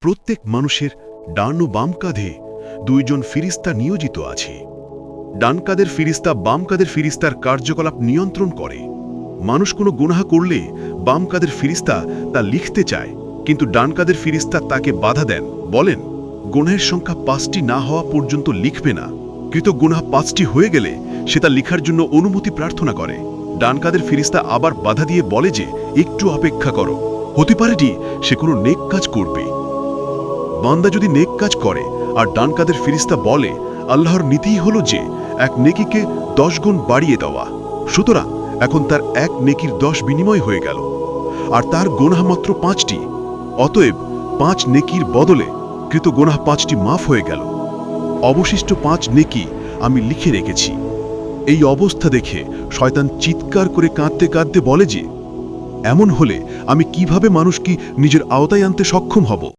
প্রত্যেক মানুষের ডান ও বাম কাঁধে দুইজন ফিরিস্তা নিয়োজিত আছে। ডান কাঁধের ফিরিস্তা বাম কাঁধের ফিরিস্তার কার্যকলাপ নিয়ন্ত্রণ করে। মানুষ কোনো গুনাহ করলে বাম কাঁধের ফিরিস্তা তা লিখতে চায়, কিন্তু ডান কাঁধের ফিরিস্তা তাকে বাধা দেন, বলেন গুনাহের সংখ্যা 5টি না হওয়া পর্যন্ত লিখবে না। কৃত গুনাহ 5টি হয়ে গেলে সে তা লিখার জন্য অনুমতি প্রার্থনা করে। ডান কাঁধের ফিরিস্তা আবার বাধা দিয়ে বলে যে একটু অপেক্ষা করো, হতে পারেটি সে কোনো নেক কাজ করবে। বান্দা যদি নেক কাজ করে আর ডান কাঁধের ফিরিস্তা বলে, আল্লাহর নীতিই হলো যে এক নেকিকে 10 গুণ বাড়িয়ে দেওয়া, সুতরাং এখন তার এক নেকির 10 বিনিময় হয়ে গেল, আর তার গুনাহ মাত্র 5টি, অতএব 5 নেকির বদলে কৃত গুনাহ 5টি মাফ হয়ে গেল। অবশিষ্ট 5 নেকি আমি লিখে রেখেছি। এই অবস্থা দেখে শয়তান চিৎকার করে কাঁদতে কাঁদতে বলে যে, এমন হলে আমি কিভাবে মানুষকে নিজের আওতায় আনতে সক্ষম হব?